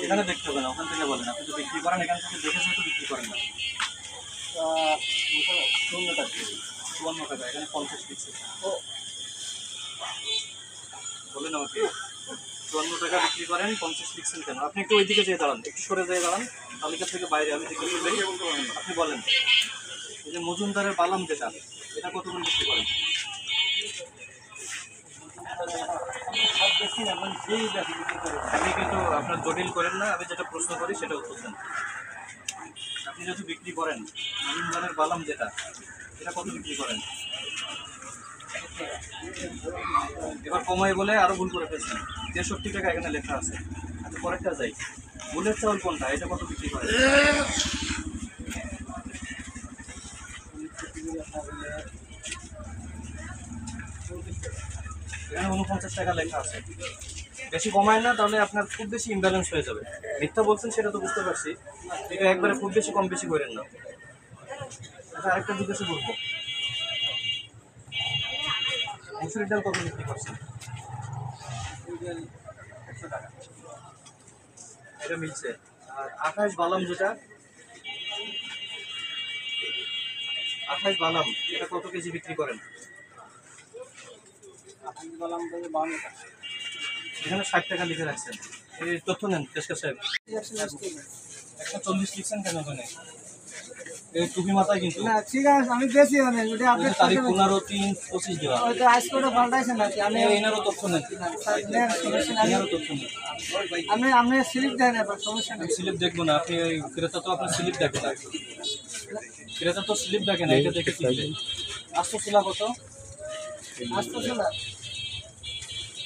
এখানে দেখতে হবে না, ওখান থেকে বলেন। আপনি তো বিক্রি করেন, এখান থেকে দেখে তো বিক্রি করেন না। 54 টাকা, 54 টাকা, এখানে 50 লিখছে। ও বলেন আমাকে, 54 টাকা বিক্রি করেন, 50 লিখছেন কেন? আপনি একটু ওই দিকে যেয়ে দাঁড়ান, একটু সরে যেয়ে দাঁড়ান, তালিকা থেকে বাইরে। আমি দেখে আপনি বলেন, এই যে মজুমদারের বালাম যেটা, এটা কত করে বিক্রি করেন? আপনি কিন্তু আপনার জটিল করেন না, আমি যেটা প্রশ্ন করি সেটা উত্তর দেন। আপনি যেহেতু বিক্রি করেন, মজুমদারের বালাম যেটা, এটা কত বিক্রি করেন? এবার কমাই বলে আরো ভুল করে ফেলছেন। 63 টাকা এখানে লেখা আছে। আচ্ছা পরেরটা যাই, ভুলের চাউল কোনটা, এটা কত বিক্রি করেন? এখানে 49 টাকা লেখা আছে। বেশি কমায় না, তাহলে আপনার খুব বেশি ইমব্যালেন্স হয়ে যাবে। মিথ্যা বলছেন সেটা তো বুঝতে পারছি, এটা একবারে খুব বেশি কম বেশি করেন না। আচ্ছা আরেকটা জিজ্ঞাসা করবো, মুসুরির ডাল কত বিক্রি করছেন? 100 টাকা, এটা মিলছে। আর 28 বালাম যেটা, 28 বালাম, এটা কত কেজি বিক্রি করেন? 28 বালাম 52 টাকা। এখানে 60 টাকা লিখে রাখছেন। এই তথ্য নেন পেশকার সাহেব। 140 লিখছেন কেন ওখানে? এই টুপি মাথায় কিন্তু না ঠিক আছে, আমি বেশি অনেক ওটা আপনি তারিখ 15/3/25 দেওয়া। ওই তো আজকে ওটা পাল্টাইছেন নাকি? আমি এনারও তথ্য নেন, এনারও তথ্য নেন। আপনি স্লিপ দেন, এবার সমস্যা নেই। স্লিপ দেখবো না, আপনি ওই ক্রেতা তো আপনার স্লিপ দেখে না, ক্রেতা তো স্লিপ দেখে না, এটা দেখে কিনবে। আস্ত ছিল কত? আসতো না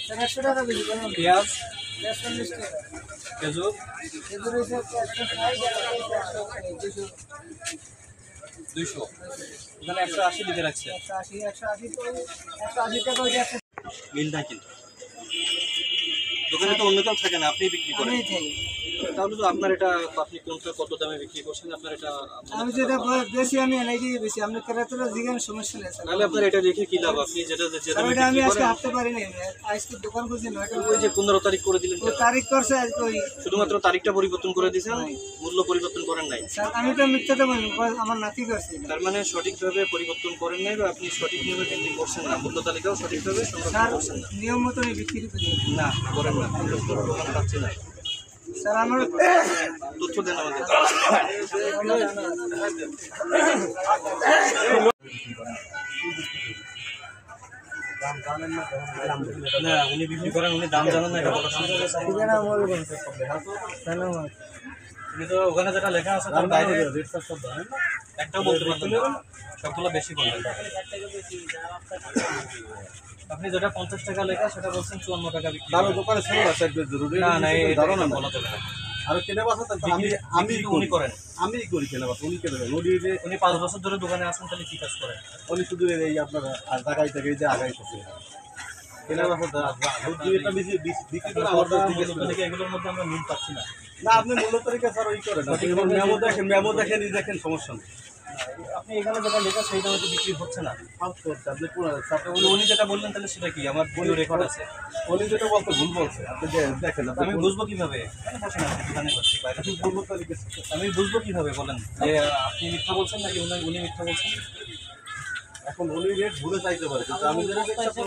100 টাকা বেশি বললাম। পেঁয়াজ 40 টাকা খেজুর এদের হইছে 200, এখানে 180 লিখে রাখছে। 180 তো 180 টাকা ওইটা মিল না কিন্তু দোকানে তো অন্য কেউ থাকে না, আপনি বিক্রি করেন। আমি থাকি। তাহলে তো আপনার এটা, আপনি কোনটা কত দামে বিক্রি করছেন, আপনার এটা আমি যেটা বেশি আমি এলাকায় বেশি আপনি ক্রেতারা জিজ্ঞাসা সমস্যা নেই স্যার। তাহলে আপনার এটা রেখে কি লাভ? আপনি যেটা যেটা ওইটা আমি বিক্রি আজকে করেন, আসতে পারিনি, আজকে দোকান খুঁজছি 9টা ওই যে 15 তারিখ করে দিলেন ও কেন? তারিখ করছে আজকে ওই শুধুমাত্র তারিখটা পরিবর্তন করে দিয়েছেন, মূল্য পরিবর্তন করেন নাই। স্যার আমি তো মিথ্যাতে বলি, আমার নাতি করছে। তার মানে সঠিকভাবে পরিবর্তন করেন নাই, বা আপনি সঠিক নিয়মে বিক্রি করছেন না, মূল্য তালিকাও সঠিকভাবে সংরক্ষণ স্যার করছেন না। নিয়ম মতো বিক্রি করি না করেন না, প্রমাণ পাচ্ছি না। স্যার আমার তথ্য দেন আমাদের। না উনি বিক্রি করেন, উনি দাম জানেন না, এটা বলা সম্ভব না। ঠিকানা বলবেন ধন্যবাদ। উনি তো ওখানে যেটা লেখা আছে তার বাইরে একটাও বলতে পারবেন না, সবগুলো বেশি বলবেন। আপনি যেটা 50 টাকা লেখা সেটা বলছেন 54 টাকা বিক্রি। দারো দোকানে ছিল না স্যার, জরুরি না না, এই দারো না বলা যাবে না। আর কেনা বাসা আমি উনি করেন, আমি করি কেনা বাসা, উনি কেনা উনি যে উনি 5 বছর ধরে দোকানে আছেন, তাহলে কি কাজ করেন? উনি শুধু এই আপনার জায়গায় থেকে যে আগাই থাকে কেনা বাসা এটা বেশি বিক্রি করে আমার এগুলোর মধ্যে আমরা মিল পাচ্ছি না। না আপনি মূল্য তালিকা স্যার ওই করেন, মেমো দেখেন দেখেন সমস্যা নেই। আপনি এখানে যেটা লেখা সেইটা হয়তো বিক্রি হচ্ছে না। আপনি উনি যেটা বললেন তাহলে সেটা কি? আমার ভিডিও রেকর্ড আছে। উনি যেটা বলতে ভুল বলছে, আপনি দেখেন আমি বুঝবো কিভাবে? বসেন আপনি দোকানে বসে, বাইরে আপনি মূল্য তালিকা আমি বুঝবো কিভাবে বলেন যে আপনি মিথ্যা বলছেন নাকি উনি মিথ্যা বলছেন? এখন উনি রেট ভুলে চাইতে পারে, কিন্তু আমি যেটা দেখছি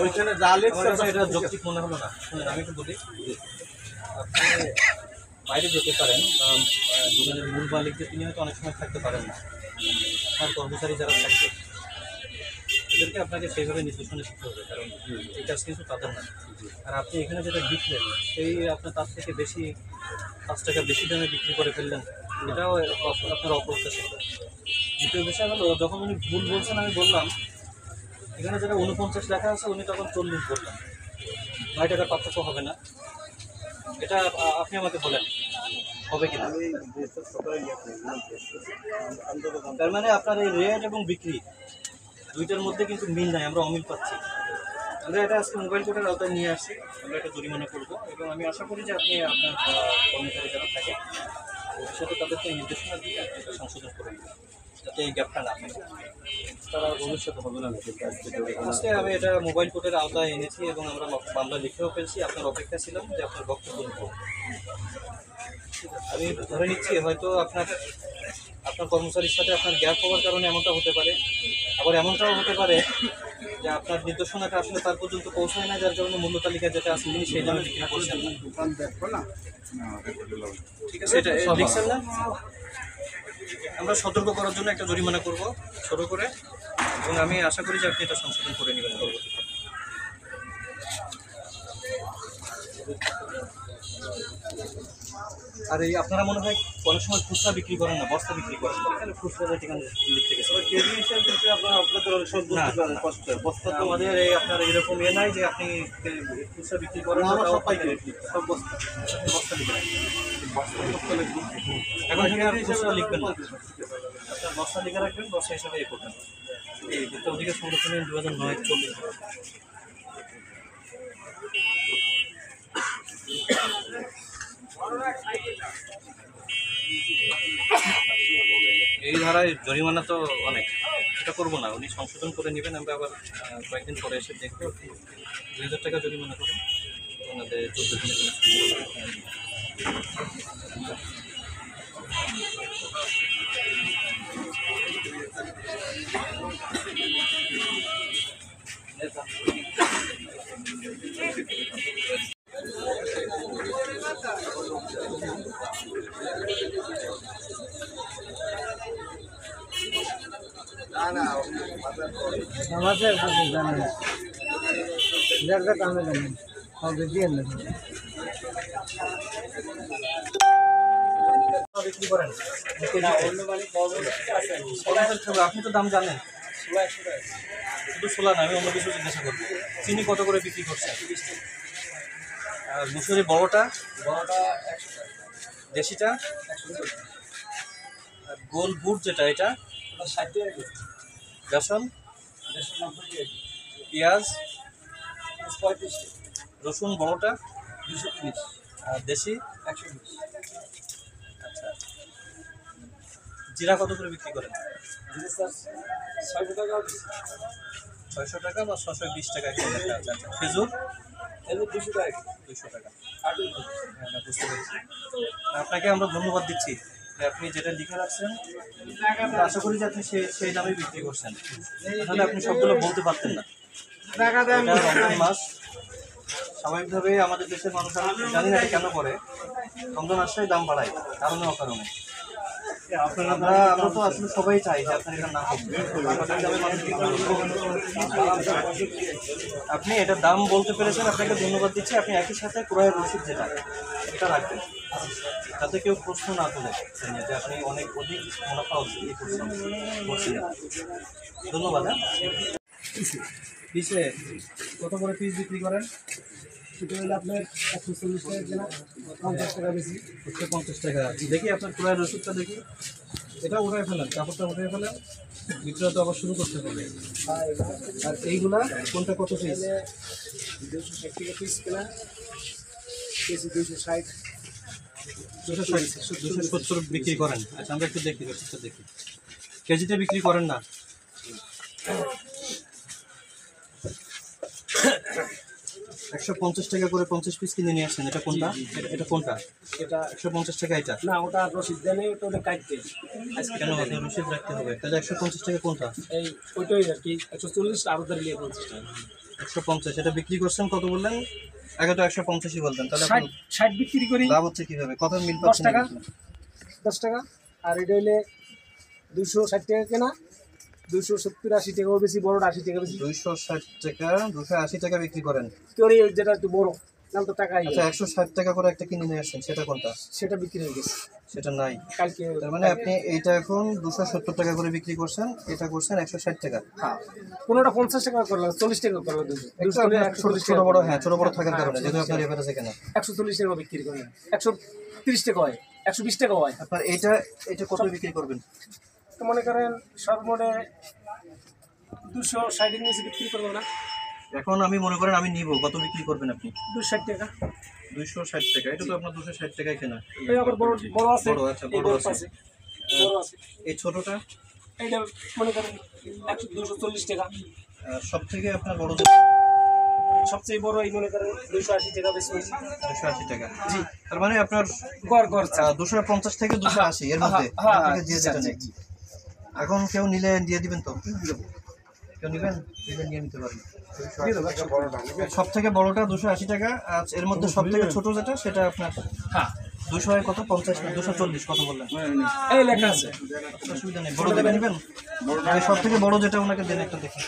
ওইখানে যা লেখছে এটা যৌক্তিক মনে হলো না। শুনুন আমি একটু বলি, আপনি বাইরে যেতে পারেন, দোকানের মূল মালিকদের তিনি হয়তো অনেক সময় থাকতে পারেন না, আপনার কর্মচারী যারা থাকবে এদেরকে আপনাকে সেইভাবে নির্দেশনা শিখতে হবে, কারণ এই কাজ কিন্তু তাদের না। আর আপনি এখানে যেটা বিকলেন সেই আপনার তার থেকে বেশি 5 টাকা বেশি দামে বিক্রি করে ফেললেন, এটাও আপনার অপ্রত্যাশিত। দ্বিতীয় বিষয় হলো, যখন উনি ভুল বলছেন আমি বললাম এখানে যেটা 49 লেখা আছে, উনি তখন 40 বললেন, 9 টাকার পার্থক্য হবে না? এটা আপনি আমাকে বলেন হবে কিনা? তার মানে আপনার এই রেট এবং বিক্রি দুইটার মধ্যে কিন্তু মিল নাই, আমরা অমিল পাচ্ছি। আমরা এটা আজকে মোবাইল কোর্টের আওতায় নিয়ে আসছি, আমরা এটা জরিমানা করবো, এবং আমি আশা করি যে আপনি আপনার কর্মচারী যারা থাকে ভবিষ্যতে তাদেরকে নির্দেশনা দিয়ে আপনি এটা সংশোধন করে দেবেন। যাতে এই গ্যাপটা না থাকে। তারা ভবিষ্যতে হবে না নাকি? আজকে আমি এটা মোবাইল কোর্টের আওতায় এনেছি এবং আমরা মামলা লিখেও ফেলছি। আপনার অপেক্ষা ছিলাম যে আপনার বক্তব্য দেবো। আমি ধরে নিচ্ছি হয়তো আপনার কর্মচারীর সাথে আপনার গ্যাপ হওয়ার কারণে এমনটা হতে পারে। আবার এমনটাও হতে পারে যে আপনার নির্দেশনাটা আসলে তার পর্যন্ত পৌঁছায় না, যার কারণে মূল্য তালিকা যেটা আছে তিনি সেই দামে বিক্রি করছেন। ঠিক আছে, এটা লিখছেন না? আমরা সতর্ক করার জন্য একটা জরিমানা করব ছোট করে, এবং আমি আশা করি যে আপনি এটা সংশোধন করে নেবেন পরবর্তীতে। আর এই আপনারা মনে হয় অনেক সময় খুচরা বিক্রি করেন না, বস্তা বিক্রি করেন, তাহলে খুচরা রেট এখানে লিখতে গেছে। কেজি হিসাবে কিন্তু আপনাদের অনেক সময় বুঝতে পারেন কষ্ট। বস্তা তো আমাদের এই আপনার এরকম নাই যে আপনি খুচরা বিক্রি করেন, না, আমরা তাও সব পাইকারি, সব বস্তা বস্তা লিখবেন। এখন থেকে আর খুচরা লিখবেন না, আপনার বস্তা লিখে রাখবেন, বস্তা হিসাবে এ করবেন। এই ভুক্ত অধিকার সংরক্ষণ 2009-40 এই ধারায় জরিমানা তো অনেক, এটা করবো না, উনি সংশোধন করে নেবেন। আমরা আবার কয়েকদিন পরে এসে দেখবো 2000 টাকা জরিমানা করে ওনাদের 14 দিনের জন্য। আমাদের জানেন যার কাছে আমি জানি হবে দিয়ে নেব। বিক্রি করেন আপনি তো দাম জানেন, শুধু ছোলা না, আমি অন্য কিছু জিজ্ঞাসা করবো। চিনি কত করে বিক্রি করছেন? আর মুসুরি বড়টা দেশিটা, আর গোল বুট যেটা এটা 60 টাকা, বেসন, পেঁয়াজ 35, রসুন বড়টা 230, আর দেশি 120। আচ্ছা, জিরা কত করে বিক্রি করেন? 600 টাকা, 600 টাকা বা 620 টাকা একটা লেখা আছে। আচ্ছা, খেজুর 200 টাকা, 200 টাকা। হ্যাঁ, না, বুঝতে পেরেছি। আপনাকে আমরা ধন্যবাদ দিচ্ছি যে আপনি যেটা লিখে রাখছেন, আমরা আশা করি যে আপনি সেই দামে বিক্রি করছেন, তাহলে আপনি সবগুলো বলতে পারতেন না। এটা রমজান মাস, স্বাভাবিকভাবে আমাদের দেশের মানুষ, আমি জানি না এটা কেন করে, রমজান আসলেই দাম বাড়ায় কারণে অকারণে। আমরা তো আসলে সবাই চাই যে আপনার এটা না হোক। আপনি এটার দাম বলতে পেরেছেন, আপনাকে ধন্যবাদ দিচ্ছি। আপনি একই সাথে ক্রয়ের রসিদ যেটা এটা রাখবেন, যাতে কেউ প্রশ্ন না তোলে যে আপনি অনেক অধিক মুনাফা করছেন। ধন্যবাদ। হ্যাঁ, পিসে কত করে পিস বিক্রি করেন? সেটা হলে আপনার 140 টাকা কেনা, 50 টাকা বেশি। 150 টাকা। দেখি আপনার ক্রয়ের ওষুধটা দেখি। এটা উঠাই ফেলেন, কাপড়টা উঠাই ফেলেন, বিক্রয় তো আবার শুরু করতে হবে। আর এইগুলা কোনটা কত পিস? 260 টাকা পিস কেনা, কেজি 260। 270 বিক্রি করেন। আচ্ছা, আমরা একটু দেখি, ওষুধটা দেখি। কেজিতে বিক্রি করেন না? 150 টাকা করে 50 পিস কিনে নিয়ে আসছেন। এটা কোনটা? এটা কোনটা? এটা 150 টাকা এটা? না, ওটা রসিদ দেনে, ওটা ওটা কাটতে। কেন আপনার রসিদ রাখতে হবে? তাহলে 150 টাকা কোনটা? এই ওইটাই আর কি, 140 আরো দাঁড়িয়ে 50 টাকা। 150। এটা বিক্রি করছেন কত বললেন? আগে তো 150ই বলতেন। তাহলে 60 বিক্রি করি, লাভ হচ্ছে কিভাবে? কত মিল 10 পাচ্ছেন? টাকা, 10 টাকা। আর এটা হইলে 260 টাকা কেনা, 270-80 টাকাও বেশি, বড়টা 80 টাকা বেশি। 260 টাকা, 280 টাকা বিক্রি করেন। তোর যেটা একটু বড় দাম তো টাকা। আচ্ছা, 160 টাকা করে একটা কিনে নিয়ে আসছেন, সেটা কোনটা? সেটা বিক্রি হয়ে গেছে, সেটা নাই। কালকে। তার মানে আপনি এইটা এখন 270 টাকা করে বিক্রি করছেন, এটা করছেন 160 টাকা। হ্যাঁ, কোনোটা 50 টাকা করলাম, 40 টাকা করলাম, 140 ছোট বড়, হ্যাঁ, ছোট বড় থাকার কারণে যেহেতু আপনার এভারেজে কেনা। 140 টাকা বিক্রি করলাম, 130 টাকা হয়, 120 টাকা হয়। আপনার এটা কত বিক্রি করবেন? তো মনে করেন সর্বমোটে 260 নিচে বিক্রি করবো না। এখন আমি মনে করেন আমি নিব, কত বিক্রি করবেন আপনি? 260 টাকা। 260 টাকা। এটা তো আপনার 260 টাকায় কেনা। এই আবার বড় বড় আছে, বড়, আচ্ছা, বড় আছে। বড় আছে। এই ছোটটা? এটা মনে করেন 240 টাকা। সব থেকে আপনার বড় সবচেয়ে বড় এই মনে করেন 280 টাকা বেশি। 280 টাকা। জি, তার মানে আপনার গড় 250 থেকে 280 এর মধ্যে আপনাকে দিয়ে যেটা নেই। এখন কেউ নিলে দিয়ে দিবেন তো? কেউ নিবেন? নিয়ে নিতে পারেন। সব থেকে বড়টা 280 টাকা, আর এর মধ্যে সব থেকে ছোট যেটা সেটা আপনার হ্যাঁ 200 কত 50 না 240 কত বললেন? এই লেখা আছে। অসুবিধা নেই, বড় যেটা নেবেন সব থেকে বড় যেটা ওনাকে দেন একটা দেখি।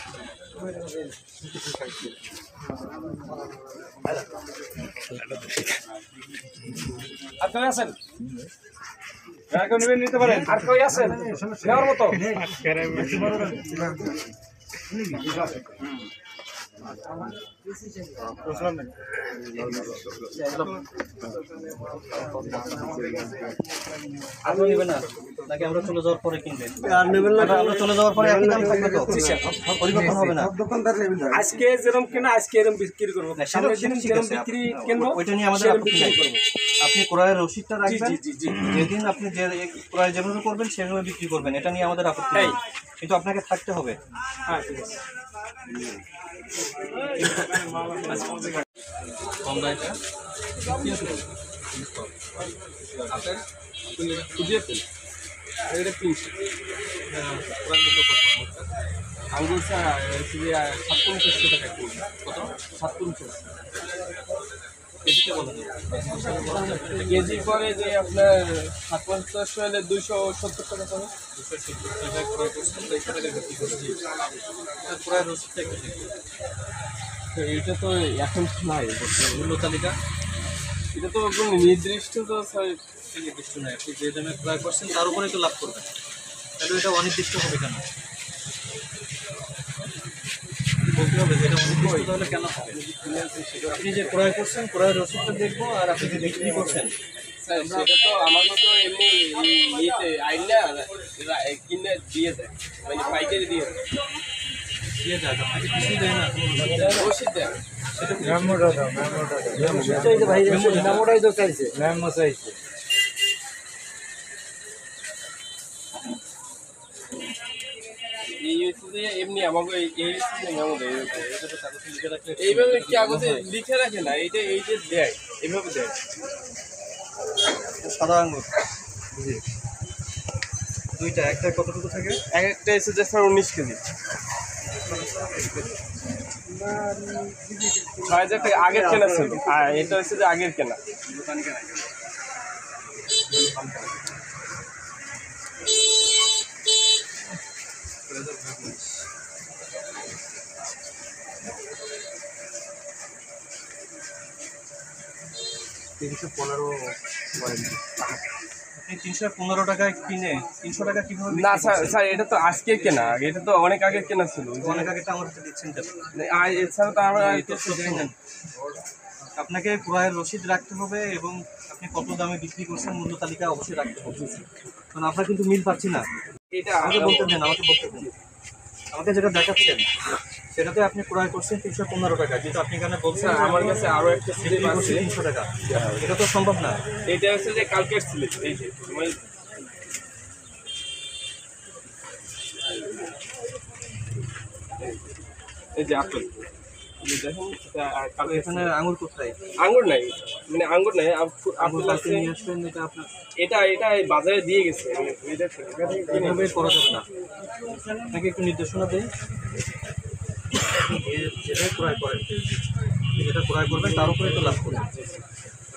আর কেউ আছেন? কেউ নেবেন নিতে পারেন। আর কেউ আছেন নেওয়ার মতো? আপনি নেবেন না নাকি আমরা চলে যাওয়ার পরে কিনবেন? আমরা চলে যাওয়ার পরে একই দাম থাকবে তো? পরিবর্তন হবে না? আজকে যেরকম কেনা আজকে এরকম বিক্রি করবো, সামনের দিন যেরকম বিক্রি কিনবো ওইটা নিয়ে আমাদের সেরকম আপত্তি বিক্রি নাই। করবো। আপনি ক্রয়ের রসিদটা রাখবেন, জি, জি, জি। যেদিন আপনি যে ক্রয় যেভাবে করবেন সেভাবে বিক্রি করবেন, এটা নিয়ে আমাদের আপত্তি নেই, কিন্তু আপনাকে থাকতে হবে। হ্যাঁ ঠিক আছে। কম দায়টা আপনার খুঁজে পেল এটা 300 আঙ্গুর স্যার 5700 টাকা কেজি। কত? 5700 কেজিতে বলেন। কেজি পরে যে আপনার 5700 হলে 270 টাকা পড়ে। 270 টাকা ক্রয় করছেন, 200 টাকা বিক্রি করছেন। ক্রয়ের রসিদটা একটু দেখুন। তো এটা তো এখন নাই বর্তমানে। মূল্য তালিকা এটা তো কোনো নির্দিষ্ট তো স্যার নির্দিষ্ট নয়, আপনি যে দামে ক্রয় করছেন তার উপরেই তো লাভ করবেন, তাহলে এটা অনির্দিষ্ট হবে কেন? বলতে হবে যে এটা অনির্দিষ্ট তাহলে কেন হবে? আপনি যে ক্রয় করছেন ক্রয়ের রসিদটা দেখবো, আর আপনি যে বিক্রি করছেন স্যার সেটা তো আমার মতো এমনি ইয়েতে আইনা কিনে দিয়ে দেয়, মানে পাইকারি দিয়ে দেয়, দিয়ে যায়, আপনাকে কিছুই দেয় না। রসিদ দেয়। এই হচ্ছে যে এমনি আমাকে এই হচ্ছে যে মেমো দেয়, এটা তো কাগজে লিখে রাখলে এইভাবে কাগজে লিখে রাখে না, এইটা এই যে দেয় এইভাবে দেয়। সাদা আঙুর দুইটা, একটা কতটুকু থাকে? এক একটা এসে যে স্যার 19 কেজি 6000 টাকা আগের কেনা ছিল, আর এটা হচ্ছে যে আগের কেনা। আপনি 315 টাকায় কিনে 300 টাকা কিভাবে না বিক্রি স্যার করছেন? স্যার এটা তো আজকের কেনা, এটা তো অনেক আগের কেনা ছিল। অনেক আগে তো আমার হাতে দিচ্ছেন কেন? আর এছাড়া তো আমরা এই তথ্য দেয় না। আপনাকে ক্রয়ের রসিদ রাখতে হবে এবং আপনি কত দামে বিক্রি করছেন মূল্য তালিকা অবশ্যই রাখতে হবে। কারণ আমরা কিন্তু মিল পাচ্ছি না। এটা আমাকে বলতে দেন, আমাকে বলতে দেন। আমাকে যেটা দেখাচ্ছেন সেটাতে আপনি ক্রয় করছেন 315 টাকা, কিন্তু আপনি এখানে বলছেন স্যার আমার কাছে আরো একটা স্লিপ বিক্রি করছেন আছে, 300 টাকা। এটা তো সম্ভব না। এটা হচ্ছে যে কালকের স্লিপ। এই যে এই যে আপেল, এই যে দেখেন তবে এখানে আঙুর কোথায়? আঙ্গুর নাই, মানে আঙ্গুর নাই, আঙুর আপেল কালকে আছে। নিয়ে আসবেন, এটা আপনার এটা এটা এই বাজারে দিয়ে গেছে, এটা এভাবে করা যাবে না। আপনাকে একটু নির্দেশনা দেই, যেটাই ক্রয় করেন, আপনি যেটা ক্রয় করবেন তার উপরে তো লাভ করবেন।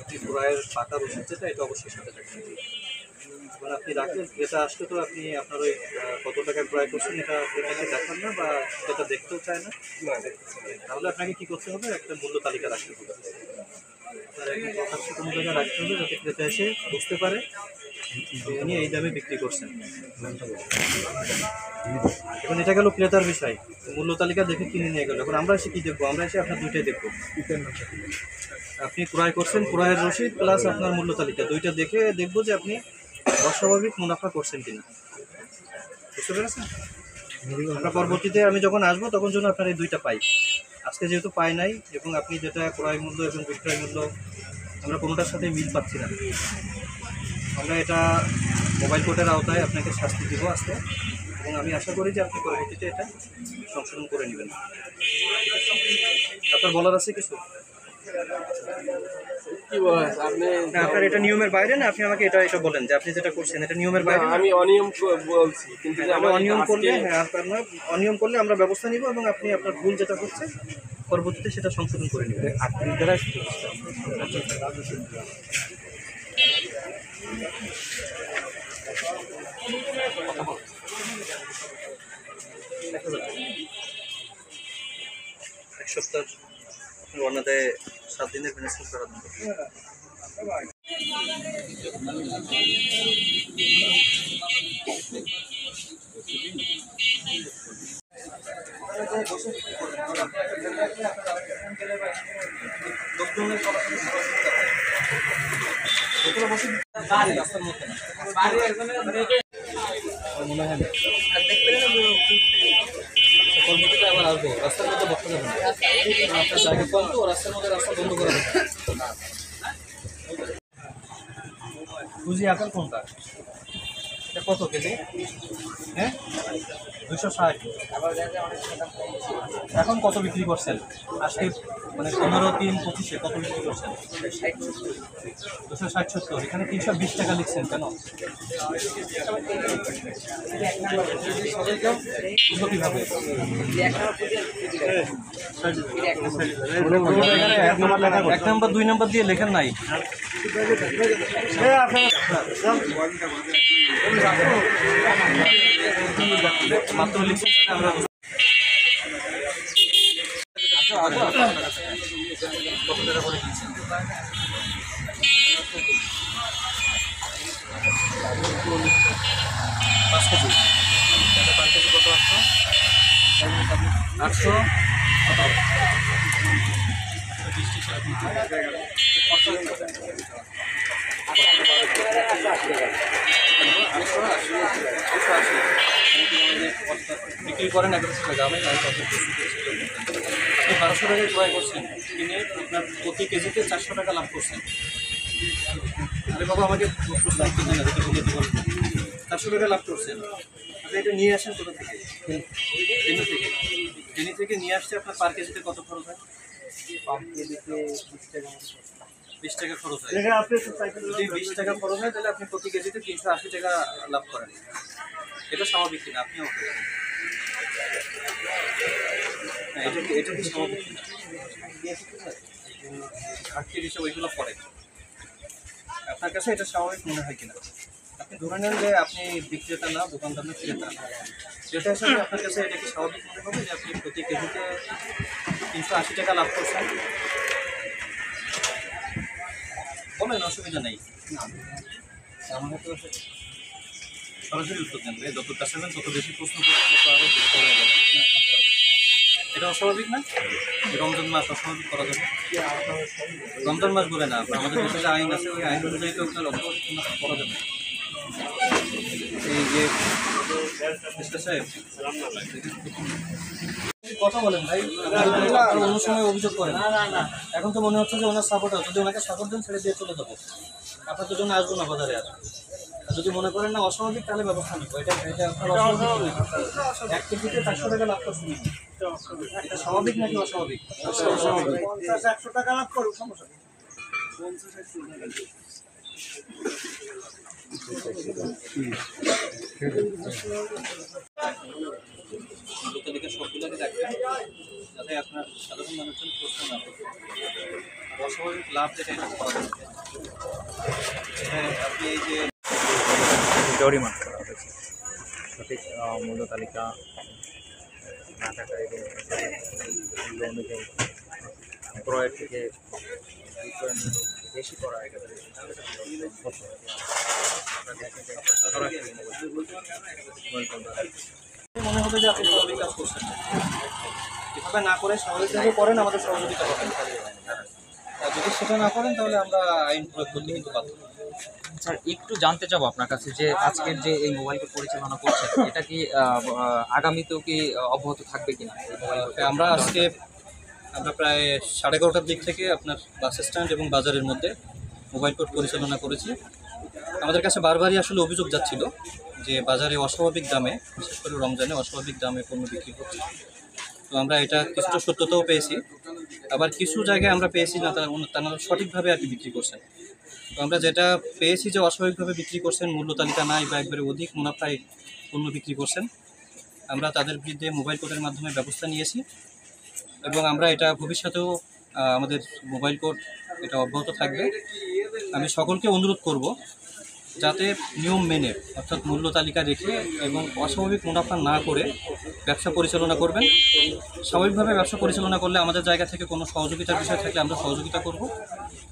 আপনি ক্রয়ের টাকা রসিদ যেটা এটা অবশ্যই সাথে রাখবেন। এখন আপনি রাখলেন, যেটা আসলে তো আপনি আপনার ওই কত টাকায় ক্রয় করছেন এটা আপনাকে দেখান না বা সেটা দেখতেও চায় না, তাহলে আপনাকে কী করতে হবে? একটা মূল্য তালিকা রাখতে হবে। আপনার একটা যথার্থ কোনো জায়গায় রাখতে হবে যাতে ক্রেতা এসে বুঝতে পারে যে উনি এই দামে বিক্রি করছেন। এখন এটা গেল ক্রেতার বিষয়, মূল্য তালিকা দেখে কিনে নিয়ে গেল। এখন আমরা এসে কি দেখবো? আমরা এসে আপনার দুইটাই দেখবো। আপনি ক্রয় করছেন, ক্রয়ের রসিদ প্লাস আপনার মূল্য তালিকা দুইটা দেখে দেখবো যে আপনি অস্বাভাবিক মুনাফা করছেন কিনা। বুঝতে পেরেছেন? আমরা পরবর্তীতে আমি যখন আসবো তখন যেন আপনার এই দুইটা পাই। আজকে যেহেতু পাই নাই এবং আপনি যেটা ক্রয় মূল্য এবং বিক্রয় মূল্য আমরা কোনোটার সাথে মিল পাচ্ছি না, আমরা এটা মোবাইল কোর্টের আওতায় আপনাকে শাস্তি দিব আজকে। এবং আমি আশা করি যে আপনি পরবর্তীতে এটা সংশোধন করে নেবেন। আপনার বলার আছে কিছু? কি বলেন আপনি? না, আপনার এটা নিয়মের বাইরে না, আপনি আমাকে এটা বলেন যে আপনি যেটা করছেন এটা নিয়মের বাইরে। আমি অনিয়ম বলছি, কিন্তু অনিয়ম করলে, হ্যাঁ আপনার অনিয়ম করলে আমরা ব্যবস্থা নিব এবং আপনি আপনার ভুল যেটা হচ্ছে পরবর্তীতে সেটা সংশোধন করে নেবেন। এক সপ্তাহ ওনাদের 7 দিনের পেনশন করা দরকার। কর্মীকে আবার আসবো, রাস্তার মধ্যে বসতে যাবেন, আপনার জায়গা কম তো, রাস্তার মধ্যে রাস্তা বন্ধ করে দেবেন। বুঝি আপেল কোনটা? এটা কত কেজি? হ্যাঁ 260। এখন কত বিক্রি করছেন আজকে? মানে 15-3-25 কত বিক্রি করছেন? 260-70। এখানে 320 টাকা লিখছেন কেন? বুঝলো কিভাবে? এক নম্বর 2 নম্বর দিয়ে লেখেন নাই। মাত্র লিখছেন সেটা আমরা কত টাকা করে দিচ্ছেন? 5 কেজি। 5 কেজি কত আসতো? 800 কত? 880 বিক্রি করেন 1100 টাকা। আমি 1200 টাকায় ক্রয় করছেন, কিনে আপনার প্রতি কেজিতে 400 টাকা লাভ করছেন। আরে বাবা আমাকে প্রশ্ন করতে না, যেটা বলে দিবেন 400 টাকা লাভ করছেন। আপনি এটা নিয়ে আসেন কোথা থেকে? ফেনী থেকে নিয়ে আসছে। আপনার পার কেজিতে কত খরচ হয়? পার কেজিতে 20 টাকা খরচ হয়। যদি 20 টাকা খরচ হয় তাহলে আপনি প্রতি কেজিতে 380 টাকা লাভ করেন। এটা স্বাভাবিক কিনা আপনি আমাকে বলেন। এটা কি স্বাভাবিক কিনা? ঘাটতির হিসেবে ওইগুলো পড়ে। আপনার কাছে এটা স্বাভাবিক মনে হয় কিনা? আপনি ধরে নেন যে আপনি বিক্রেতা না, দোকানদার না, ক্রেতা। সেটা হিসাবে আপনার কাছে এটা কি স্বাভাবিক মনে হবে যে আপনি প্রতি কেজিতে 380 টাকা লাভ করছেন? বলেন, অসুবিধা নেই। আমার তো সরাসরি উত্তর দেন, যত কাছে যাবেন তত বেশি প্রশ্ন করতে তত আরও করা যাবে। এটা অস্বাভাবিক না? রমজান মাস অস্বাভাবিক করা যাবে? রমজান মাস বলে না, আমাদের দেশে যে আইন আছে ওই আইন অনুযায়ী তো আপনার অস্বাভাবিক করা যাবে। এই যে সাহেব কথা বলেন ভাই, অন্য সময় অভিযোগ করেন। এখন তো মনে হচ্ছে যে ওনার সাপোর্টার, যদি ওনাকে সাপোর্ট দেন ছেড়ে দিয়ে চলে যাবো, আপনার তো জন্য আসবো না বাজারে। আর যদি মনে করেন না অস্বাভাবিক তাহলে ব্যবস্থা নেবো। এটা আপনার অস্বাভাবিক। 1 কেজিতে 400 টাকা লাভ করছেন, এটা স্বাভাবিক নাকি অস্বাভাবিক? 100 টাকা লাভ করুন, সমস্যা নেই। তালিকা সবগুলোকে দেখবেন যাতে আপনার সাধারণ মানুষজন প্রশ্ন না করে। অস্বাভাবিক লাভ যেটা এটা করা যাবে। আপনি এই যে জরিমানা করা হয়েছে, সঠিক মূল্য তালিকা না থাকা এবং মূল্য অনুযায়ী ক্রয়ের থেকে বিক্রয়ের মূল্য বেশি করা একেবারে মনে হবে যে আপনি স্বাভাবিক কাজ করছেন। এভাবে না করে স্বাভাবিকভাবে করেন, আমাদের সহযোগিতা করবেন। আর যদি সেটা না করেন তাহলে আমরা আইন প্রয়োগ করতে কিন্তু বাধ্য। স্যার, একটু জানতে চাবো আপনার কাছে যে আজকের যে এই মোবাইলটা পরিচালনা করছেন এটা কি আগামীতেও কি অব্যাহত থাকবে কিনা? আমরা প্রায় 11:30টার দিক থেকে আপনার বাস স্ট্যান্ড এবং বাজারের মধ্যে মোবাইল কোর্ট পরিচালনা করেছি। আমাদের কাছে বারবারই আসলে অভিযোগ যাচ্ছিল যে বাজারে অস্বাভাবিক দামে, বিশেষ করে রমজানে অস্বাভাবিক দামে পণ্য বিক্রি হচ্ছে। তো আমরা এটা কিছুটা সত্যতাও পেয়েছি, আবার কিছু জায়গায় আমরা পেয়েছি না তারা সঠিকভাবে আর কি বিক্রি করছেন। তো আমরা যেটা পেয়েছি যে অস্বাভাবিকভাবে বিক্রি করছেন, মূল্য তালিকা নাই বা একবারে অধিক মুনাফায় পণ্য বিক্রি করছেন, আমরা তাদের বিরুদ্ধে মোবাইল কোর্টের মাধ্যমে ব্যবস্থা নিয়েছি এবং আমরা এটা ভবিষ্যতেও আমাদের মোবাইল কোর্ট এটা অব্যাহত থাকবে। আমি সকলকে অনুরোধ করব যাতে নিয়ম মেনে, অর্থাৎ মূল্য তালিকা রেখে এবং অস্বাভাবিক মুনাফা না করে ব্যবসা পরিচালনা করবেন। স্বাভাবিকভাবে ব্যবসা পরিচালনা করলে আমাদের জায়গা থেকে কোনো সহযোগিতার বিষয় থাকলে আমরা সহযোগিতা করব,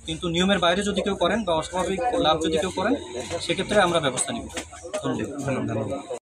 কিন্তু নিয়মের বাইরে যদি কেউ করেন বা অস্বাভাবিক লাভ যদি কেউ করেন সেক্ষেত্রে আমরা ব্যবস্থা নিব। ধন্যবাদ।